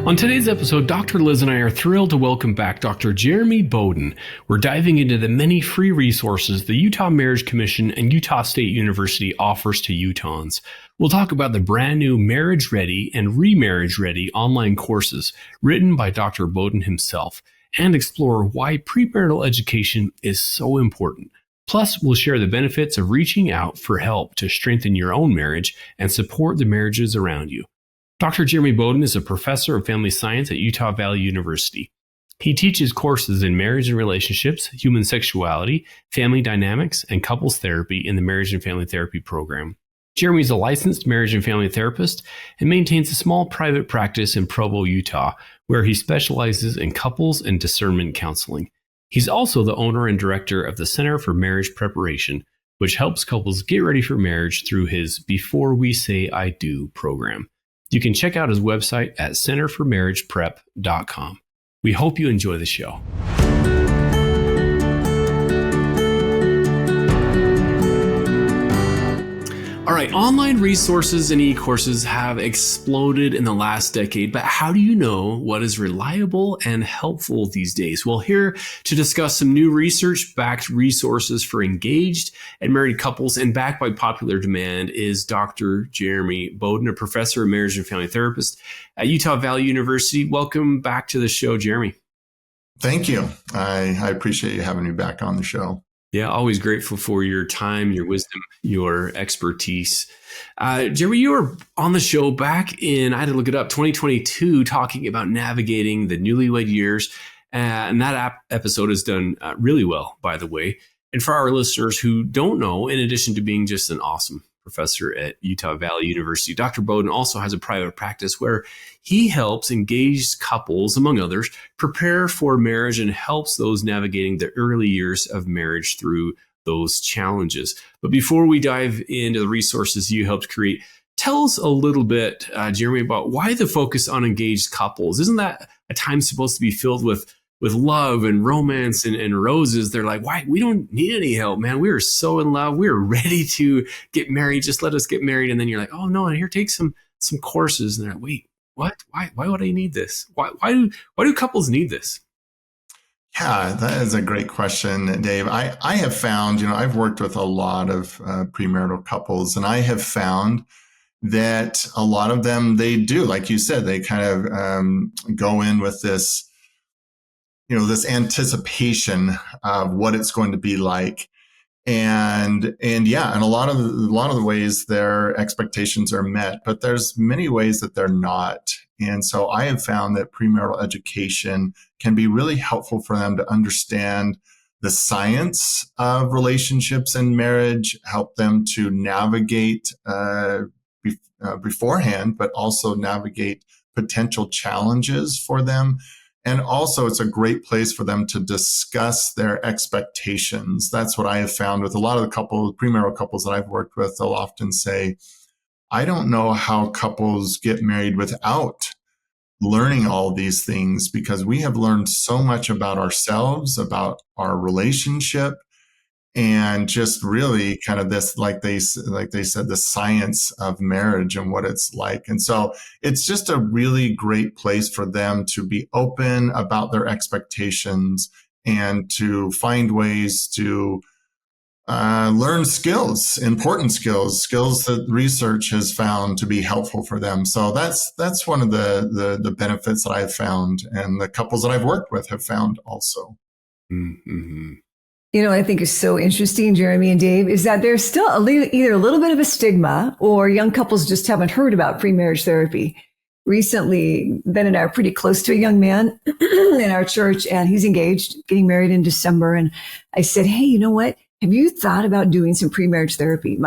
On today's episode, Dr. Liz and I are thrilled to welcome back Dr. Jeremy Boden. We're diving into the many free resources the Utah Marriage Commission and Utah State University offers to Utahns. We'll talk about the brand new Marriage Ready and Remarriage Ready online courses written by Dr. Boden himself and explore why premarital education is so important. Plus, we'll share the benefits of reaching out for help to strengthen your own marriage and support the marriages around you. Dr. Jeremy Boden is a professor of family science at Utah Valley University. He teaches courses in marriage and relationships, human sexuality, family dynamics, and couples therapy in the Marriage and Family Therapy program. Jeremy is a licensed marriage and family therapist and maintains a small private practice in Provo, Utah, where he specializes in couples and discernment counseling. He's also the owner and director of the Center for Marriage Preparation, which helps couples get ready for marriage through his Before We Say I Do program. You can check out his website at centerformarriageprep.com. We hope you enjoy the show. All right, online resources and e-courses have exploded in the last decade, but how do you know what is reliable and helpful these days? Well, here to discuss some new research-backed resources for engaged and married couples and backed by popular demand is Dr. Jeremy Boden, a professor of marriage and family therapist at Utah Valley University. Welcome back to the show, Jeremy. Thank you. I appreciate you having me back on the show. Yeah, always grateful for your time, your wisdom, your expertise. Jeremy, you were on the show back in, I had to look it up, 2022, talking about navigating the newlywed years. And that episode is done really well, by the way. And for our listeners who don't know, in addition to being just an awesome professor at Utah Valley University, Dr. Boden also has a private practice where he helps engaged couples, among others, prepare for marriage and helps those navigating the early years of marriage through those challenges. But before we dive into the resources you helped create, tell us a little bit, Jeremy, about why the focus on engaged couples. Isn't that a time supposed to be filled with love and romance and roses? They're like, why? We don't need any help, man. We are so in love. We're ready to get married. Just let us get married. And then you're like, oh no, here, take some courses. And they're like, wait, what? Why would I need this? Why do couples need this? Yeah, that is a great question, Dave. I have found, I've worked with a lot of premarital couples, and I have found that a lot of them, they do, like you said, they kind of go in with this, this anticipation of what it's going to be like. And a lot of the ways their expectations are met, but there's many ways that they're not. And so I have found that premarital education can be really helpful for them to understand the science of relationships and marriage, help them to navigate beforehand, but also navigate potential challenges for them. And also, it's a great place for them to discuss their expectations. That's what I have found with a lot of the premarital couples that I've worked with. They'll often say, I don't know how couples get married without learning all these things, because we have learned so much about ourselves, about our relationship, and just really kind of this, like they said, the science of marriage and what it's like. And so it's just a really great place for them to be open about their expectations and to find ways to learn skills, important skills that research has found to be helpful for them. So that's one of the benefits that I've found, and the couples that I've worked with have found also. Mm-hmm. What I think is so interesting, Jeremy and Dave, is that there's still either a little bit of a stigma, or young couples just haven't heard about pre-marriage therapy. Recently, Ben and I are pretty close to a young man in our church, and he's engaged, getting married in December. And I said, hey, you know what? Have you thought about doing some pre-marriage therapy?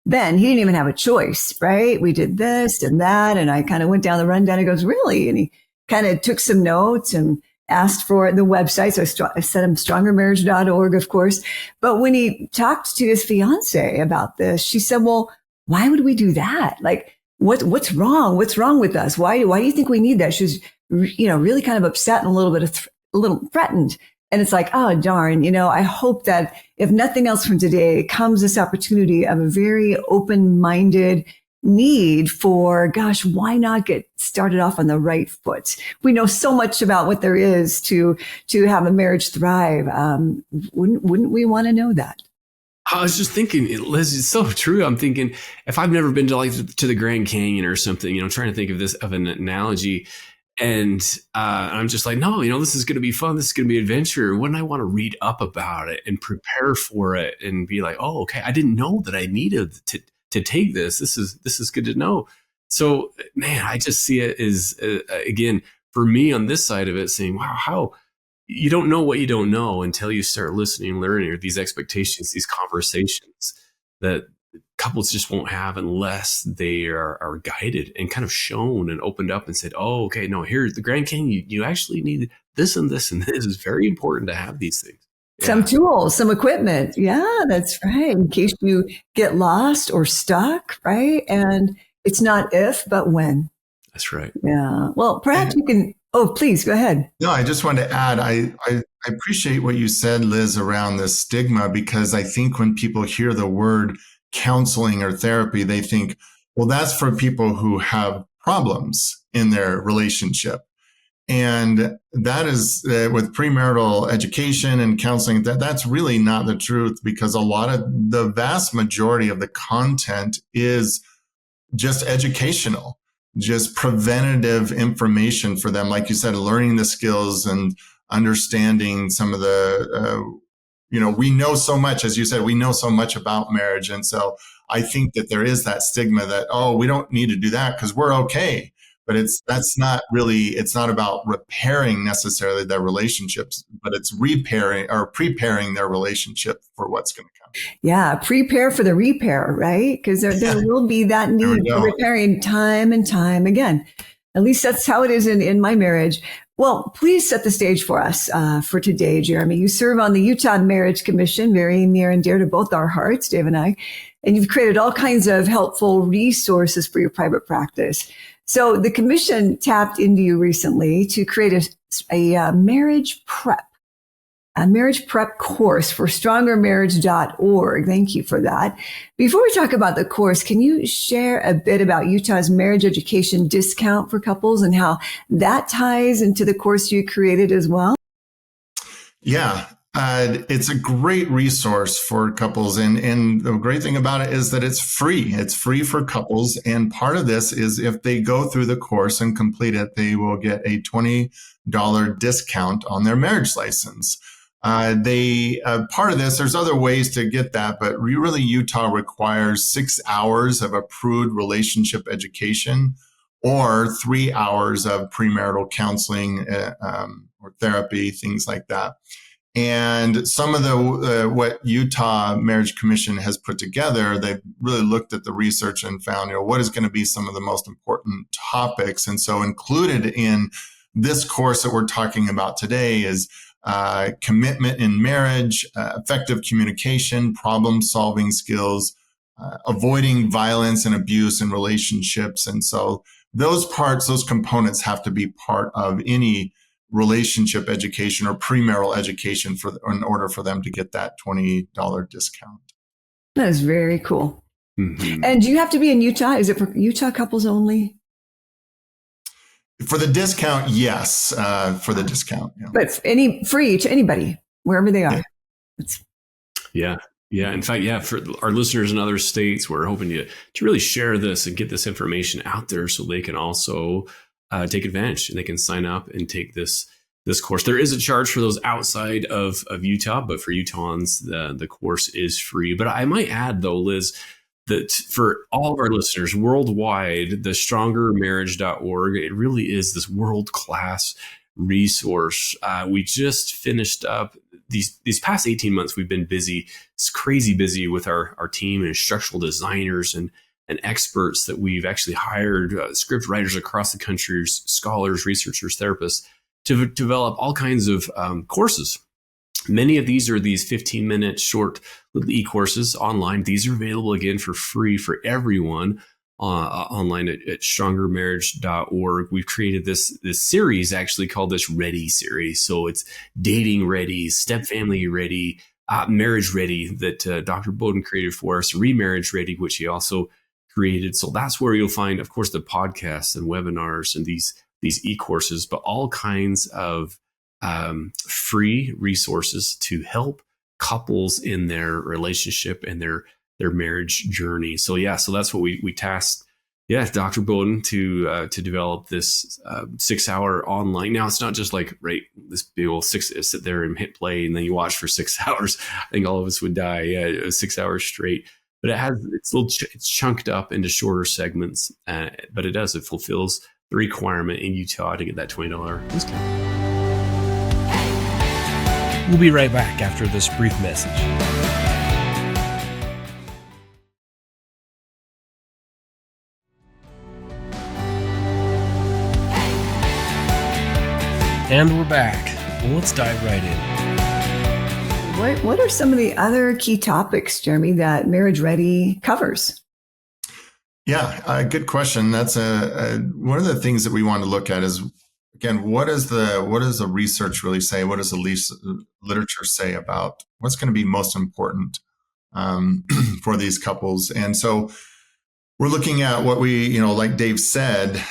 Ben, he didn't even have a choice, right? We did this and that. And I kind of went down the rundown. He goes, really? And he kind of took some notes and asked for the website. So I sent him strongermarriage.org, of course. But when he talked to his fiance about this, she said, well, why would we do that? Like, what's wrong? What's wrong with us? Why do you think we need that? She's, really kind of upset and a little threatened. And it's like, oh, darn, I hope that if nothing else from today comes this opportunity of a very open-minded, need for, gosh, why not get started off on the right foot? We know so much about what there is to have a marriage thrive. Wouldn't we want to know that? I was just thinking, Liz, it's so true. I'm thinking if I've never been to the Grand Canyon or something, I'm trying to think of an analogy. And I'm just like, no, this is going to be fun. This is going to be adventure. Wouldn't I want to read up about it and prepare for it and be like, oh, okay, I didn't know that I needed to take this. This is good to know. So, man, I just see it as, again, for me on this side of it, saying, wow, how you don't know what you don't know until you start listening and learning, or these expectations, these conversations that couples just won't have unless they are guided and kind of shown and opened up and said, oh, okay, no, here's the Grand Canyon. You actually need this and this and this. Is very important to have these things. Yeah. Some tools, some equipment. Yeah, that's right. In case you get lost or stuck, right? And it's not if, but when. That's right. Yeah. Well, perhaps you can. Oh, please go ahead. No, I just wanted to add, I appreciate what you said, Liz, around the stigma, because I think when people hear the word counseling or therapy, they think, well, that's for people who have problems in their relationship. And that is with premarital education and counseling, that's really not the truth, because the vast majority of the content is just educational, just preventative information for them. Like you said, learning the skills and understanding some of the, we know so much, as you said, we know so much about marriage. And so I think that there is that stigma that, oh, we don't need to do that because we're okay. But it's not about repairing necessarily their relationships, but it's repairing or preparing their relationship for what's going to come. Yeah, prepare for the repair, right? Because there will be that need for repairing time and time again. At least that's how it is in my marriage. Well, please set the stage for us for today, Jeremy. You serve on the Utah Marriage Commission, very near and dear to both our hearts, Dave and I, and you've created all kinds of helpful resources for your private practice. So the commission tapped into you recently to create a marriage prep course for strongermarriage.org. Thank you for that. Before we talk about the course, can you share a bit about Utah's marriage education discount for couples and how that ties into the course you created as well? Yeah. It's a great resource for couples. And the great thing about it is that it's free. It's free for couples. And part of this is if they go through the course and complete it, they will get a $20 discount on their marriage license. Part of this, there's other ways to get that, but really Utah requires 6 hours of approved relationship education or 3 hours of premarital counseling or therapy, things like that. And some of the what Utah Marriage Commission has put together, they've really looked at the research and found, what is going to be some of the most important topics. And so included in this course that we're talking about today is commitment in marriage, effective communication, problem-solving skills, avoiding violence and abuse in relationships. And so those components have to be part of any relationship education or premarital education in order for them to get that $20 discount. That is very cool. Mm-hmm. And do you have to be in Utah? Is it for Utah couples only? For the discount, yes. For the discount, yeah. But free to anybody, wherever they are. Yeah. Yeah. In fact, for our listeners in other states, we're hoping to really share this and get this information out there so they can also take advantage and they can sign up and take this course. There is a charge for those outside of Utah, but for Utahns, the course is free. But I might add, though, Liz, that for all of our listeners worldwide, the strongermarriage.org, it really is this world-class resource. We just finished up these past 18 months. We've been busy. It's crazy busy with our team and instructional designers and experts that we've actually hired, script writers across the country, scholars, researchers, therapists, to develop all kinds of courses. Many of these are these 15-minute short little e-courses online. These are available, again, for free for everyone online at strongermarriage.org. We've created this series actually called this Ready series. So it's dating ready, stepfamily ready, marriage ready that Dr. Boden created for us, Remarriage Ready, which he also created. So that's where you'll find, of course, the podcasts and webinars and these e-courses, but all kinds of free resources to help couples in their relationship and their marriage journey. So so that's what we tasked Dr. Boden to develop this 6-hour online. Now it's not just like this big old sit there and hit play and then you watch for 6 hours. I think all of us would die. 6 hours straight. But it's chunked up into shorter segments. But it fulfills the requirement in Utah to get that $20 discount. We'll be right back after this brief message. And we're back. Well, let's dive right in. What are some of the other key topics, Jeremy, that Marriage Ready covers? Yeah, good question. That's one of the things that we want to look at is, again, what does the research really say? What does the literature say about what's going to be most important for these couples? And so we're looking at what we, like Dave said,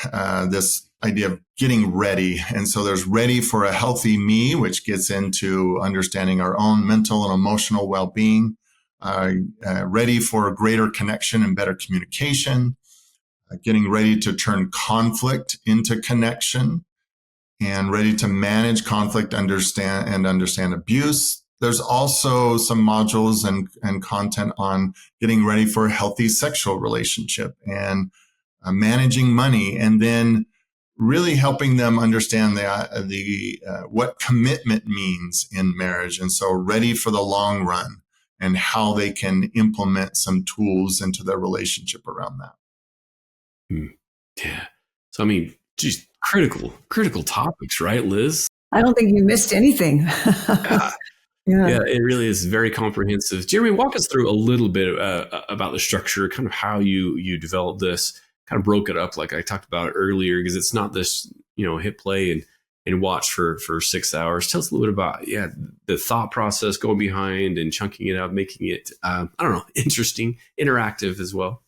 this idea of getting ready. And so there's ready for a healthy me, which gets into understanding our own mental and emotional well-being, ready for a greater connection and better communication, getting ready to turn conflict into connection, and ready to manage conflict, understand abuse. There's also some modules and content on getting ready for a healthy sexual relationship and managing money, and then really helping them understand what commitment means in marriage. And so ready for the long run and how they can implement some tools into their relationship around that. Yeah. So, I mean, just critical topics, right, Liz? I don't think you missed anything. Yeah, it really is very comprehensive. Jeremy, walk us through a little bit about the structure, kind of how you developed this, kind of broke it up like I talked about earlier, because it's not this, hit play and watch for 6 hours. Tell us a little bit about, the thought process going behind and chunking it up, making it, interesting, interactive as well.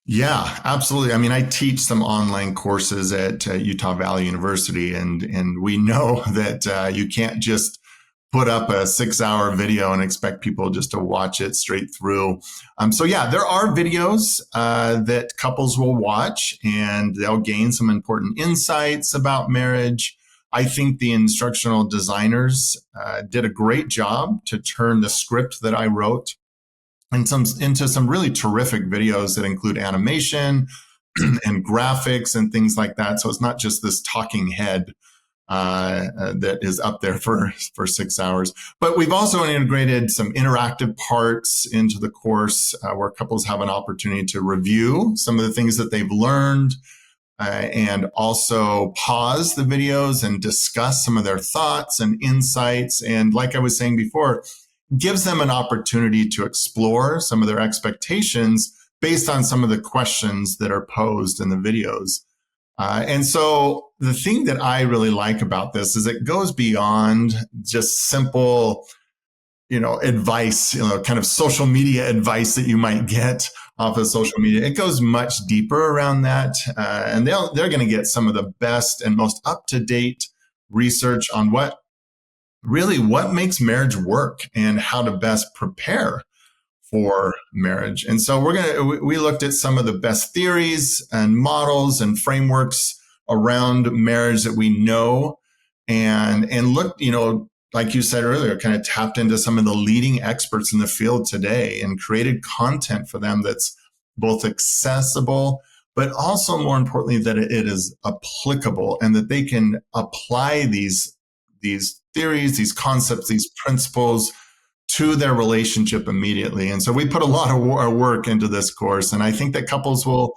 Yeah, absolutely. I mean, I teach some online courses at Utah Valley University, and we know that you can't just put up a 6-hour video and expect people just to watch it straight through. There are videos that couples will watch, and they'll gain some important insights about marriage. I think the instructional designers did a great job to turn the script that I wrote into some really terrific videos that include animation and graphics and things like that. So it's not just this talking head that is up there for 6 hours. But we've also integrated some interactive parts into the course where couples have an opportunity to review some of the things that they've learned and also pause the videos and discuss some of their thoughts and insights. And like I was saying before, gives them an opportunity to explore some of their expectations based on some of the questions that are posed in the videos. And so the thing that I really like about this is it goes beyond just simple, advice, kind of social media advice that you might get off of social media. It goes much deeper around that. And they're going to get some of the best and most up-to-date research on what makes marriage work and how to best prepare for marriage. And so we looked at some of the best theories and models and frameworks around marriage that we know and looked, like you said earlier, kind of tapped into some of the leading experts in the field today and created content for them that's both accessible, but also more importantly, that it is applicable and that they can apply these theories, these concepts, these principles to their relationship immediately. And so we put a lot of work into this course. And I think that couples will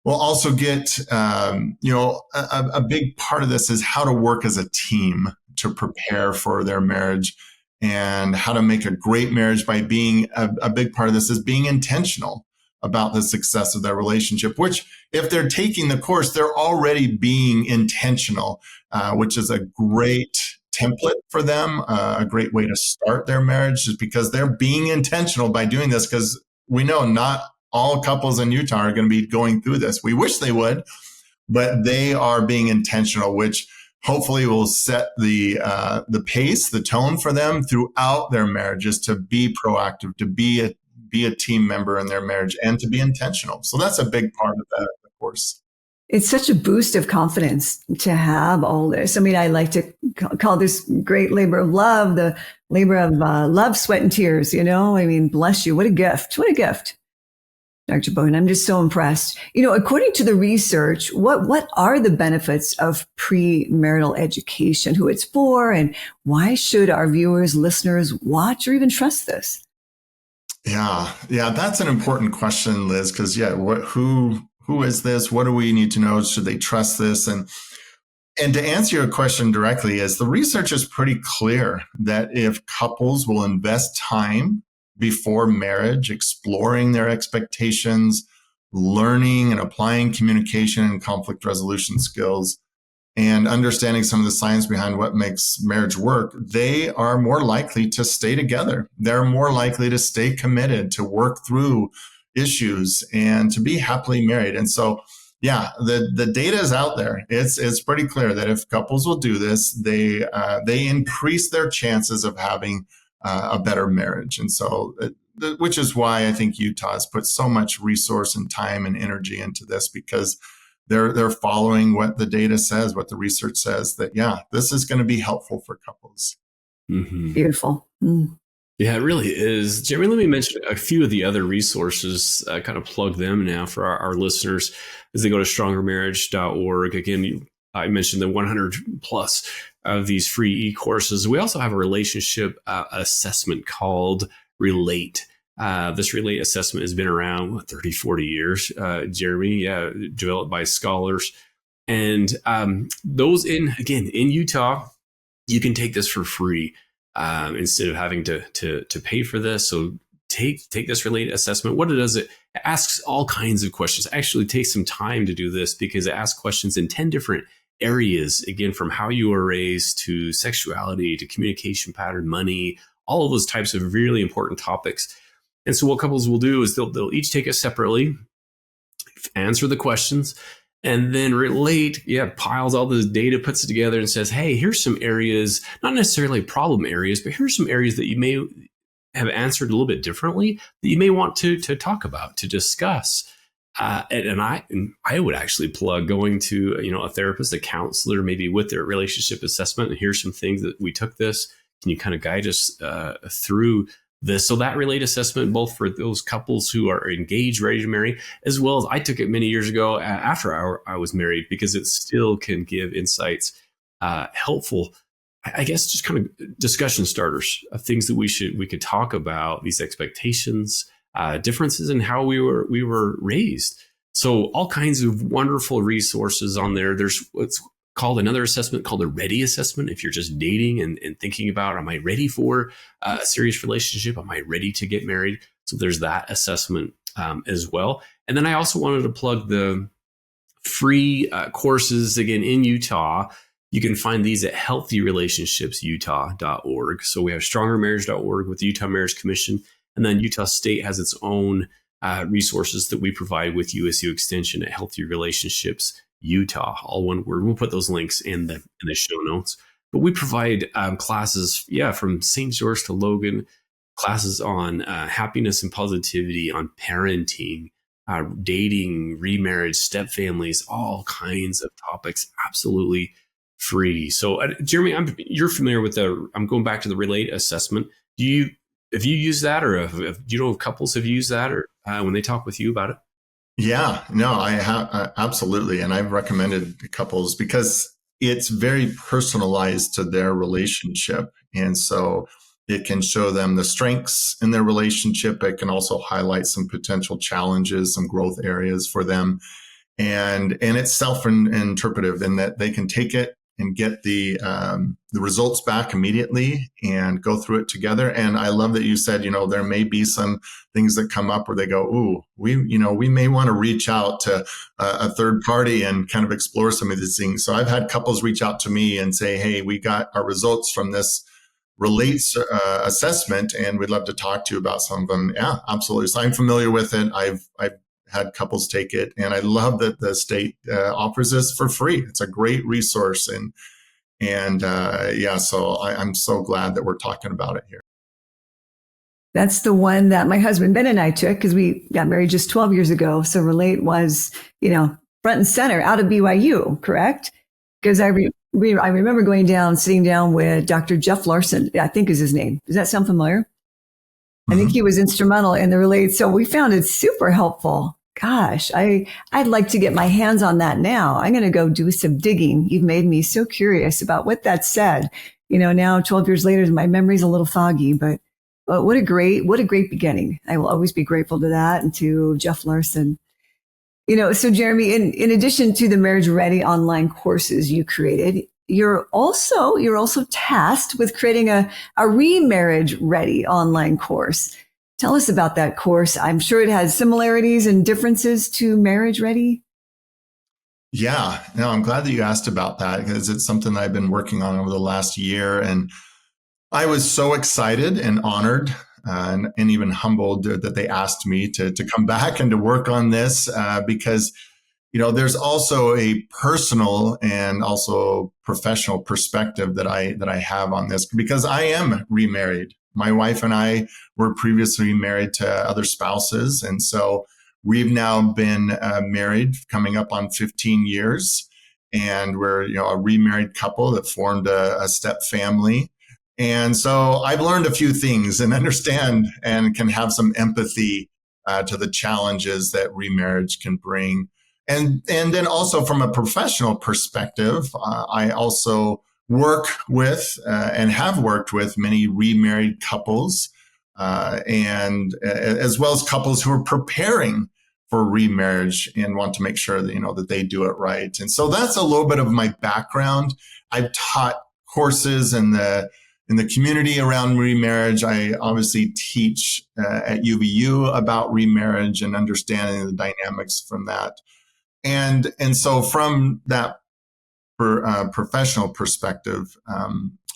also get, a big part of this is how to work as a team to prepare for their marriage and how to make a great marriage by being a big part of this is being intentional about the success of their relationship, which if they're taking the course, they're already being intentional, which is a great template for them, a great way to start their marriage, just because they're being intentional by doing this, because we know not all couples in Utah are going to be going through this. We wish they would, but they are being intentional, which hopefully will set the pace, the tone for them throughout their marriages to be proactive, to be a team member in their marriage, and to be intentional. So that's a big part of that, of course. It's such a boost of confidence to have all this. I mean, I like to call this great labor of love, the labor of love, sweat, and tears, I mean, bless you. What a gift. What a gift. Dr. Boden, I'm just so impressed. According to the research, what are the benefits of premarital education, who it's for, and why should our viewers, listeners watch or even trust this? Yeah, that's an important question, Liz, because who is this? What do we need to know? Should they trust this? And to answer your question directly, is the research is pretty clear that if couples will invest time before marriage, exploring their expectations, learning and applying communication and conflict resolution skills, and understanding some of the science behind what makes marriage work, they are more likely to stay together. They're more likely to stay committed, to work through issues, and to be happily married. And so, the data is out there. It's pretty clear that if couples will do this, they increase their chances of having a better marriage. And so, which is why I think Utah has put so much resource and time and energy into this, because they're following what the data says, what the research says, that this is going to be helpful for couples. Mm-hmm. Beautiful. Mm. Yeah, it really is. Jeremy, let me mention a few of the other resources, kind of plug them now for our listeners as they go to strongermarriage.org. Again, I mentioned the 100 plus of these free e-courses. We also have a relationship assessment called Relate. This Relate assessment has been around 30, 40 years, Jeremy, developed by scholars. And those in Utah, you can take this for free. Instead of having to pay for this. So take this Relate assessment. What it does, it asks all kinds of questions. Actually takes some time to do this because it asks questions in 10 different areas, again, from how you were raised to sexuality to communication pattern, money, all of those types of really important topics. And so what couples will do is they'll each take it separately, answer the questions, and then Relate, piles all this data, puts it together and says, hey, here's some areas, not necessarily problem areas, but here's some areas that you may have answered a little bit differently that you may want to talk about, to discuss. And I would actually plug going to, a therapist, a counselor, maybe with their relationship assessment. And here's some things that we took this. Can you kind of guide us through this? So that Relate assessment, both for those couples who are engaged, ready to marry, as well as I took it many years ago after I was married, because it still can give insights, helpful, I guess, just kind of discussion starters of things that we could talk about, these expectations, differences in how we were raised. So all kinds of wonderful resources on there. There's what's called another assessment called a Ready assessment. If you're just dating and thinking about, am I ready for a serious relationship? Am I ready to get married? So there's that assessment as well. And then I also wanted to plug the free courses, again, in Utah. You can find these at healthyrelationshipsutah.org. So we have strongermarriage.org with the Utah Marriage Commission. And then Utah State has its own resources that we provide with USU Extension at Healthy Relationships Utah, all one word. We'll put those links in the show notes. But we provide classes, from St. George to Logan, classes on happiness and positivity, on parenting, dating, remarriage, stepfamilies, all kinds of topics, absolutely free. So, Jeremy, you're familiar with I'm going back to the Relate assessment. Have you used that, or do you know if couples have used that, or when they talk with you about it? Yeah, no, I have absolutely. And I've recommended to couples because it's very personalized to their relationship. And so it can show them the strengths in their relationship. It can also highlight some potential challenges, some growth areas for them. And it's self-interpretive in that they can take it and get the results back immediately and go through it together. And I love that you said, there may be some things that come up where they go, ooh, we may want to reach out to a third party and kind of explore some of these things. So I've had couples reach out to me and say, hey, we got our results from this relates assessment, and we'd love to talk to you about some of them. Yeah, absolutely. So I'm familiar with it. I've had couples take it, and I love that the state offers this for free. It's a great resource, so I'm so glad that we're talking about it here. That's the one that my husband Ben and I took because we got married just 12 years ago. So Relate was, front and center out of BYU, correct? Because I remember sitting down with Dr. Jeff Larson, I think is his name. Does that sound familiar? Mm-hmm. I think he was instrumental in the Relate. So we found it super helpful. Gosh, I'd like to get my hands on that now. I'm going to go do some digging. You've made me so curious about what that said. Now 12 years later, my memory's a little foggy, but what a great beginning. I will always be grateful to that and to Jeff Larson. So Jeremy, in addition to the Marriage Ready online courses you created, you're also tasked with creating a Remarriage Ready online course. Tell us about that course. I'm sure it has similarities and differences to Marriage Ready. Yeah, no, I'm glad that you asked about that because it's something that I've been working on over the last year. And I was so excited and honored and even humbled that they asked me to come back and to work on this because, there's also a personal and also professional perspective that I have on this because I am remarried. My wife and I were previously married to other spouses. And so we've now been married coming up on 15 years. And we're, a remarried couple that formed a step family. And so I've learned a few things and understand and can have some empathy to the challenges that remarriage can bring. And then also from a professional perspective, I also work with and have worked with many remarried couples and as well as couples who are preparing for remarriage and want to make sure that, that they do it right. And so that's a little bit of my background. I've taught courses in the community around remarriage. I obviously teach at UVU about remarriage and understanding the dynamics from that. And so from that professional perspective,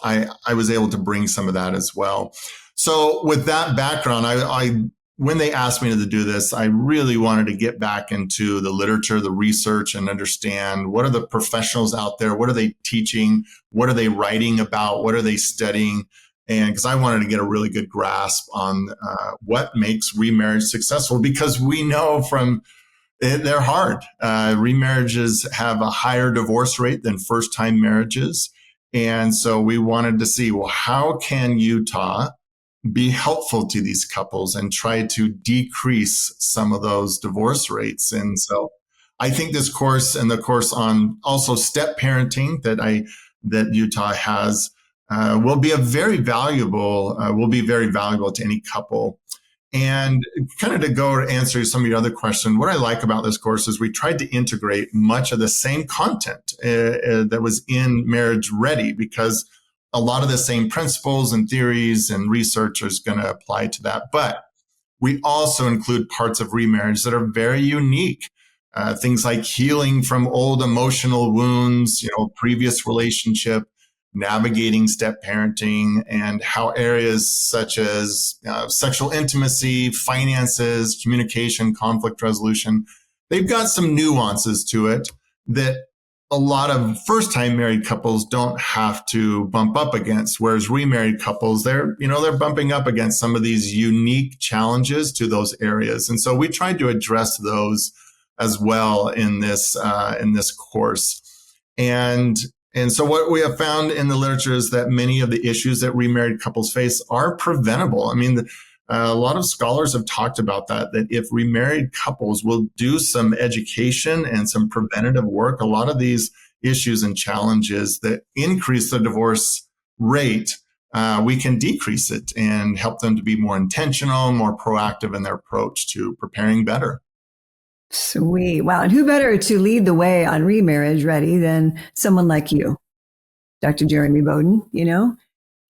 I was able to bring some of that as well. So with that background, I when they asked me to do this, I really wanted to get back into the literature, the research, and understand what are the professionals out there? What are they teaching? What are they writing about? What are they studying? And because I wanted to get a really good grasp on what makes remarriage successful, because we know they're hard. Remarriages have a higher divorce rate than first-time marriages. And so we wanted to see, well, how can Utah be helpful to these couples and try to decrease some of those divorce rates? And so I think this course and the course on also step parenting that Utah has will be very valuable to any couple. And kind of to go to answer some of your other questions, what I like about this course is we tried to integrate much of the same content that was in Marriage Ready, because a lot of the same principles and theories and research is going to apply to that. But we also include parts of remarriage that are very unique. Things like healing from old emotional wounds, previous relationship, navigating step parenting, and how areas such as sexual intimacy, finances, communication, conflict resolution, they've got some nuances to it that a lot of first-time married couples don't have to bump up against, whereas remarried couples, they're bumping up against some of these unique challenges to those areas. And so we tried to address those as well in this course. And so what we have found in the literature is that many of the issues that remarried couples face are preventable. I mean, a lot of scholars have talked about that if remarried couples will do some education and some preventative work, a lot of these issues and challenges that increase the divorce rate, we can decrease it and help them to be more intentional, more proactive in their approach to preparing better. Sweet. Wow. And who better to lead the way on Remarriage Ready than someone like you, Dr. Jeremy Boden,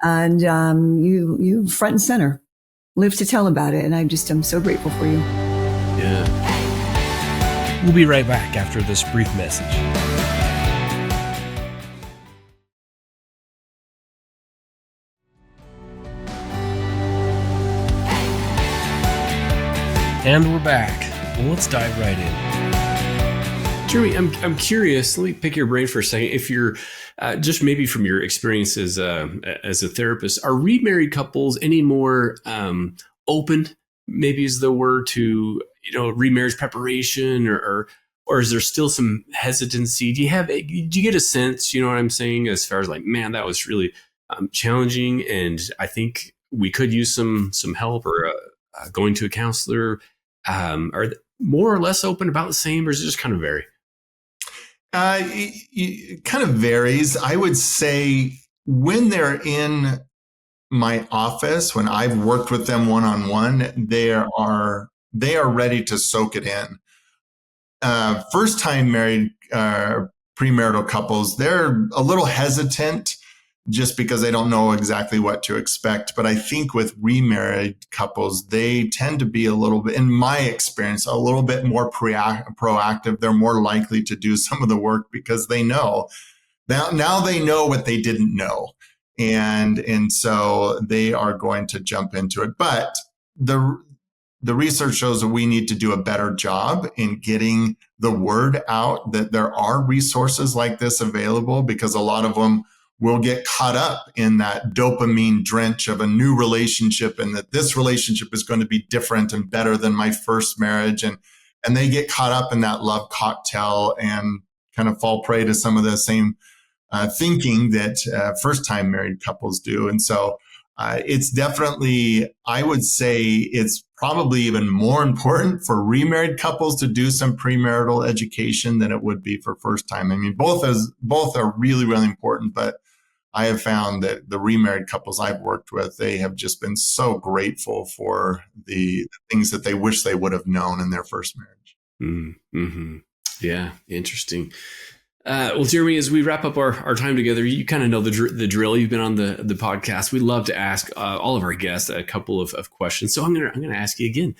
and you front and center, live to tell about it. And I'm so grateful for you. Yeah. We'll be right back after this brief message. And we're back. Well, let's dive right in. Jeremy, I'm curious. Let me pick your brain for a second. If you're just maybe from your experience as a therapist, are remarried couples any more open? Maybe is the word to remarriage preparation, or is there still some hesitancy? Do you get a sense? You know what I'm saying, as far as like, man, that was really challenging, and I think we could use some help, or going to a counselor. Are they more or less open, about the same, or is it just kind of vary? It kind of varies. I would say when they're in my office, when I've worked with them one-on-one, they are ready to soak it in. First-time married premarital couples, they're a little hesitant just because they don't know exactly what to expect. But I think with remarried couples, they tend to be a little bit, in my experience, a little bit more proactive. They're more likely to do some of the work because they know. Now they know what they didn't know. And so they are going to jump into it. But the research shows that we need to do a better job in getting the word out that there are resources like this available, because a lot of them will get caught up in that dopamine drench of a new relationship, and that this relationship is going to be different and better than my first marriage. And they get caught up in that love cocktail and kind of fall prey to some of the same thinking that first-time married couples do. And so it's definitely, I would say it's probably even more important for remarried couples to do some premarital education than it would be for first-time. I mean, both are really, really important, but I have found that the remarried couples I've worked with, they have just been so grateful for the things that they wish they would have known in their first marriage. Mm-hmm. Yeah, interesting. Well, Jeremy, as we wrap up our time together, you kind of know the drill. You've been on the podcast. We love to ask all of our guests a couple of questions. So I'm gonna ask you again,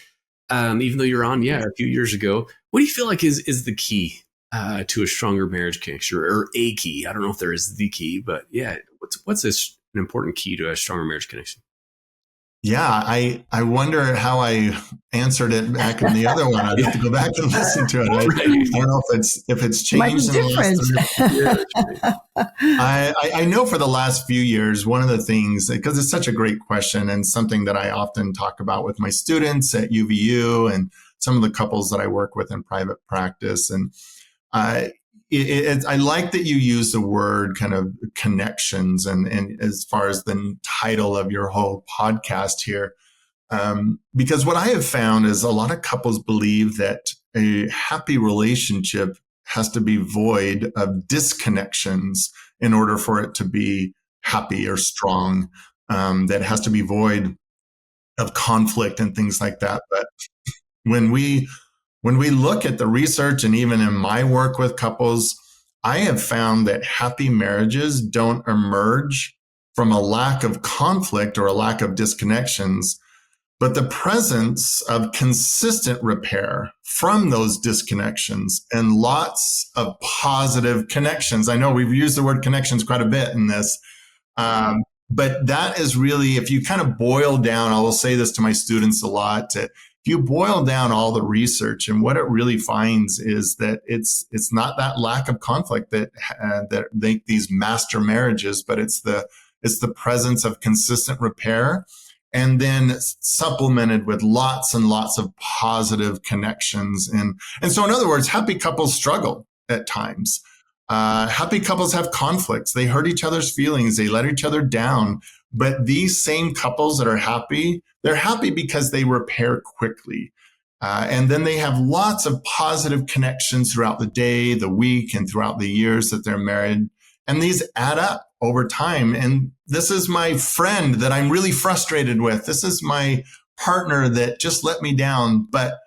even though you're on, a few years ago. What do you feel like is the key to a stronger marriage connection, or a key? I don't know if there is the key, but what's an important key to a stronger marriage connection? Yeah, I wonder how I answered it back in the other one. I'd have to go back and listen to it. I don't know if it's changed in the last 3 years. I know for the last few years, one of the things, because it's such a great question and something that I often talk about with my students at UVU and some of the couples that I work with in private practice. And I like that you use the word kind of connections, and as far as the title of your whole podcast here, because what I have found is a lot of couples believe that a happy relationship has to be void of disconnections in order for it to be happy or strong, that has to be void of conflict and things like that. But when we look at the research, and even in my work with couples, I have found that happy marriages don't emerge from a lack of conflict or a lack of disconnections, but the presence of consistent repair from those disconnections and lots of positive connections. I know we've used the word connections quite a bit in this, but that is really, if you kind of boil down, I will say this to my students a lot, if you boil down all the research, and what it really finds is that it's not that lack of conflict that make these master marriages, but it's the presence of consistent repair, and then supplemented with lots and lots of positive connections. And so in other words, happy couples struggle at times. Happy couples have conflicts. They hurt each other's feelings. They let each other down. But these same couples that are happy, they're happy because they repair quickly. And then they have lots of positive connections throughout the day, the week, and throughout the years that they're married. And these add up over time. And this is my friend that I'm really frustrated with. This is my partner that just let me down. But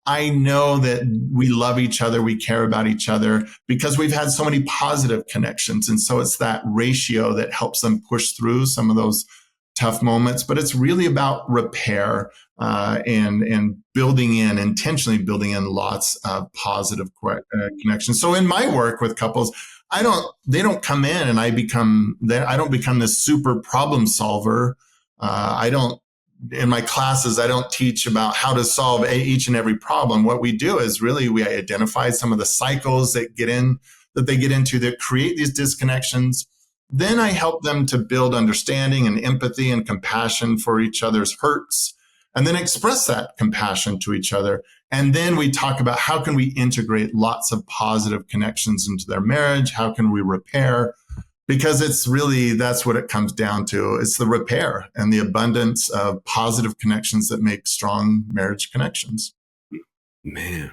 I know that we love each other. We care about each other because we've had so many positive connections. And so it's that ratio that helps them push through some of those tough moments. But it's really about repair and intentionally building in lots of positive connections. So in my work with couples, they don't come in and I don't become this super problem solver. I don't in my classes, I don't teach about how to solve each and every problem. What we do is really we identify some of the cycles that they get into that create these disconnections. Then I help them to build understanding and empathy and compassion for each other's hurts, and then express that compassion to each other. And then we talk about how can we integrate lots of positive connections into their marriage? How can we repair? Because it's really, that's what it comes down to. It's the repair and the abundance of positive connections that make strong marriage connections. Man,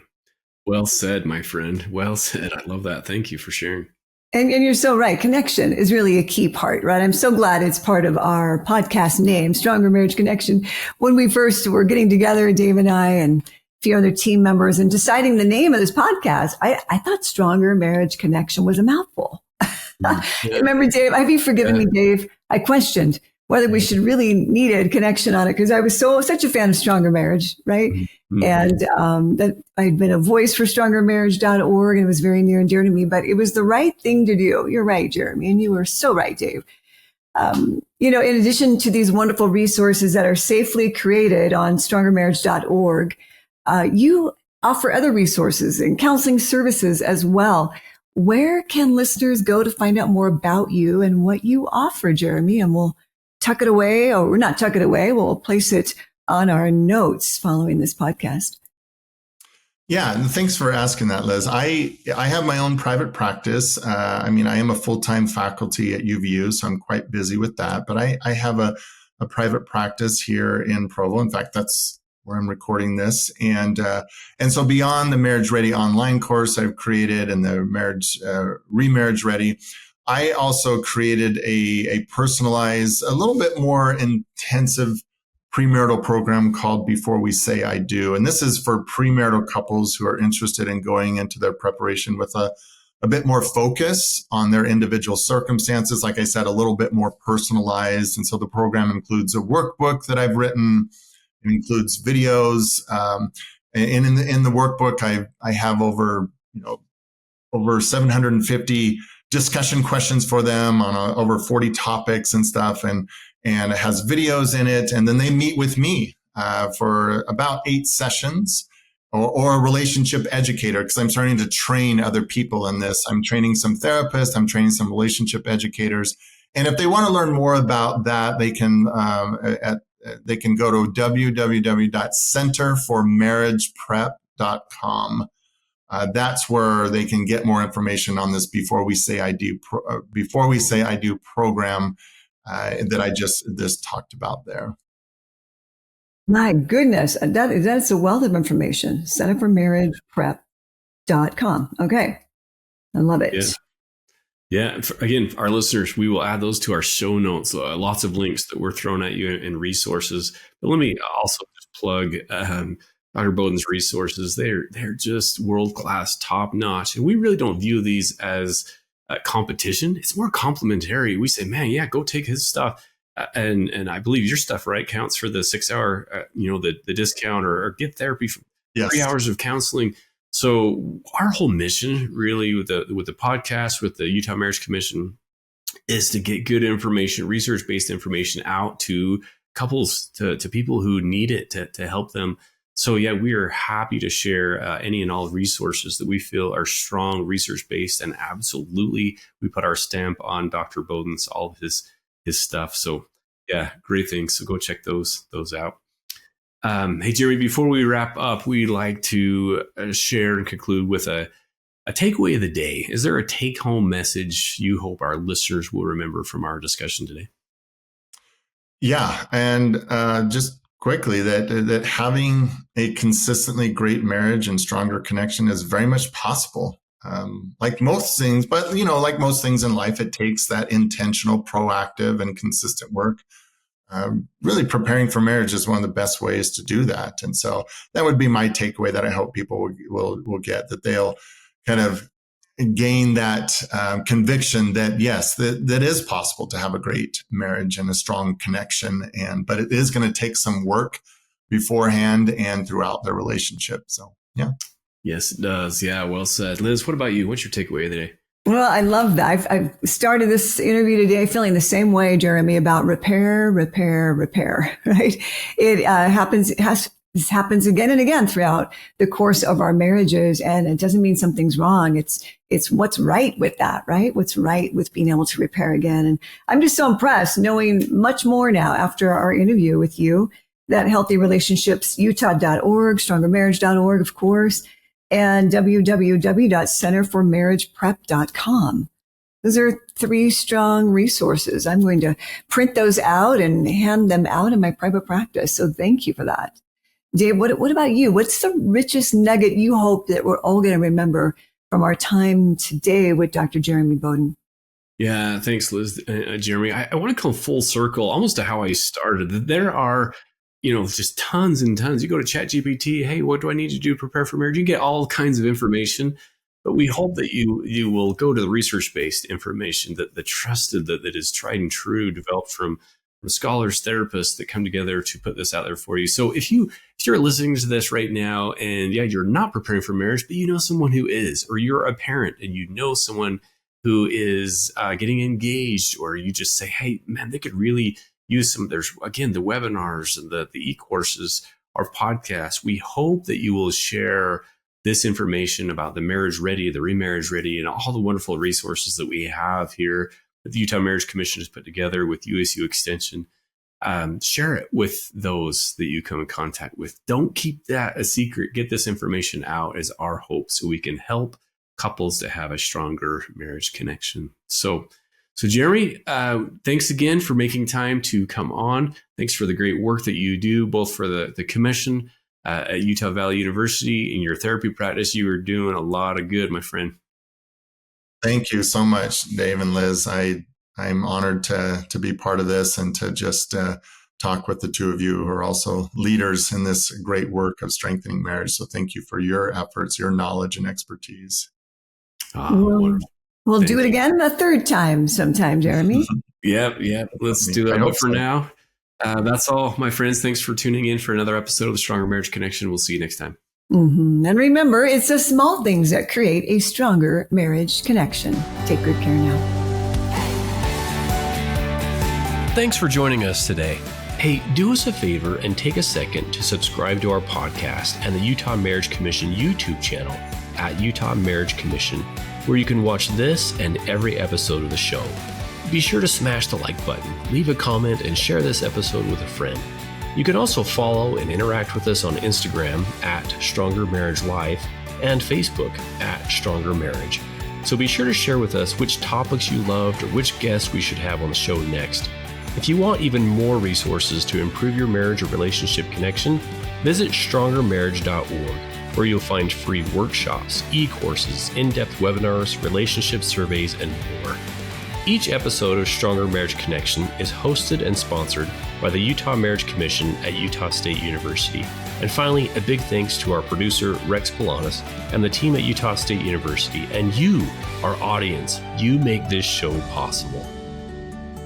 well said, my friend. Well said. I love that. Thank you for sharing. And you're so right. Connection is really a key part, right? I'm so glad it's part of our podcast name, Stronger Marriage Connection. When we first were getting together, Dave and I and a few other team members, and deciding the name of this podcast, I thought Stronger Marriage Connection was a mouthful. Yeah. Remember, Dave, have you forgiven me, Dave? I questioned whether we should really need a connection on it because I was such a fan of Stronger Marriage, right? Mm-hmm. And that I'd been a voice for strongermarriage.org, and it was very near and dear to me, but it was the right thing to do. You're right, Jeremy, and you were so right, Dave. In addition to these wonderful resources that are safely created on strongermarriage.org, you offer other resources and counseling services as well. Where can listeners go to find out more about you and what you offer, Jeremy? And we'll tuck it away, or we're not tuck it away. We'll place it on our notes following this podcast. Yeah, and thanks for asking that, Liz. I have my own private practice. I am a full-time faculty at UVU, so I'm quite busy with that. But I have a private practice here in Provo. In fact, that's where I'm recording this. And so beyond the Marriage Ready online course I've created and the Remarriage Ready, I also created a personalized, a little bit more intensive premarital program called Before We Say I Do. And this is for premarital couples who are interested in going into their preparation with a bit more focus on their individual circumstances. Like I said, a little bit more personalized. And so the program includes a workbook that I've written. It includes videos. And in the workbook, I have over 750 discussion questions for them on over 40 topics and stuff. And it has videos in it. And then they meet with me for about 8 sessions or a relationship educator, because I'm starting to train other people in this. I'm training some therapists. I'm training some relationship educators. And if they want to learn more about that, they can go to www.centerformarriageprep.com. That's where they can get more information on this Before We Say I Do program that I just talked about there. My goodness, that's a wealth of information. Centerformarriageprep.com. Okay, I love it. Yeah. Yeah. Again, our listeners, we will add those to our show notes. Lots of links that we're throwing at you and resources. But let me also just plug Dr. Boden's resources. They're just world-class, top-notch. And we really don't view these as competition. It's more complementary. We say, man, yeah, go take his stuff. And I believe your stuff, right, counts for the 6-hour, the discount or get therapy for 3 hours of counseling. So our whole mission really with the podcast, with the Utah Marriage Commission, is to get good information, research-based information out to couples, to people who need it to help them. So yeah, we are happy to share any and all resources that we feel are strong, research-based, and absolutely we put our stamp on Dr. Boden's, all of his stuff. So yeah, great things. So go check those out. Hey, Jeremy, before we wrap up, we'd like to share and conclude with a takeaway of the day. Is there a take-home message you hope our listeners will remember from our discussion today? Yeah, and just quickly, that having a consistently great marriage and stronger connection is very much possible. Like most things, but like most things in life, it takes that intentional, proactive, and consistent work. Really preparing for marriage is one of the best ways to do that. And so that would be my takeaway that I hope people will get, that they'll kind of gain that conviction that, yes, that is possible to have a great marriage and a strong connection. But it is going to take some work beforehand and throughout the relationship. So, yeah. Yes, it does. Yeah, well said. Liz, what about you? What's your takeaway of the day? Well, I love that. I've started this interview today feeling the same way, Jeremy, about repair, right? It this happens again and again throughout the course of our marriages. And it doesn't mean something's wrong. It's what's right with that, right? What's right with being able to repair again. And I'm just so impressed knowing much more now after our interview with you, that healthyrelationshipsutah.org, strongermarriage.org, of course, and www.centerformarriageprep.com. Those are 3 strong resources. I'm going to print those out and hand them out in my private practice. So thank you for that. Dave, what about you? What's the richest nugget you hope that we're all going to remember from our time today with Dr. Jeremy Boden? Yeah, thanks, Liz. Jeremy, I want to come full circle almost to how I started. There are, just tons and tons. You go to ChatGPT, hey, what do I need to do to prepare for marriage? You get all kinds of information, but we hope that you will go to the research-based information, that the trusted, that is tried and true, developed from scholars, therapists that come together to put this out there for you. So if you're listening to this right now and you're not preparing for marriage, but you know someone who is, or you're a parent and you know someone who is getting engaged, or you just say, hey, man, they could really use some, there's, again, the webinars and the e-courses, our podcasts. We hope that you will share this information about the Marriage Ready, the Remarriage Ready, and all the wonderful resources that we have here that the Utah Marriage Commission has put together with USU Extension. Share it with those that you come in contact with. Don't keep that a secret. Get this information out as our hope so we can help couples to have a stronger marriage connection. So Jeremy, thanks again for making time to come on. Thanks for the great work that you do, both for the commission at Utah Valley University. In your therapy practice, you are doing a lot of good, my friend. Thank you so much, Dave and Liz. I'm honored to be part of this and to just talk with the two of you who are also leaders in this great work of strengthening marriage. So thank you for your efforts, your knowledge and expertise. We'll do it again a third time sometime, Jeremy. Yep. Let's do that. But for now, that's all, my friends. Thanks for tuning in for another episode of the Stronger Marriage Connection. We'll see you next time. Mm-hmm. And remember, it's the small things that create a stronger marriage connection. Take good care now. Thanks for joining us today. Hey, do us a favor and take a second to subscribe to our podcast and the Utah Marriage Commission YouTube channel at Utah Marriage Commission, where you can watch this and every episode of the show. Be sure to smash the like button, leave a comment, and share this episode with a friend. You can also follow and interact with us on Instagram at Stronger Marriage Life and Facebook at Stronger Marriage. So be sure to share with us which topics you loved or which guests we should have on the show next. If you want even more resources to improve your marriage or relationship connection, visit strongermarriage.org, where you'll find free workshops, e-courses, in-depth webinars, relationship surveys, and more. Each episode of Stronger Marriage Connection is hosted and sponsored by the Utah Marriage Commission at Utah State University. And finally, a big thanks to our producer, Rex Polanis, and the team at Utah State University, and you, our audience. You make this show possible.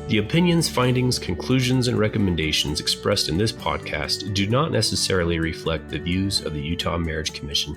The opinions, findings, conclusions, and recommendations expressed in this podcast do not necessarily reflect the views of the Utah Marriage Commission.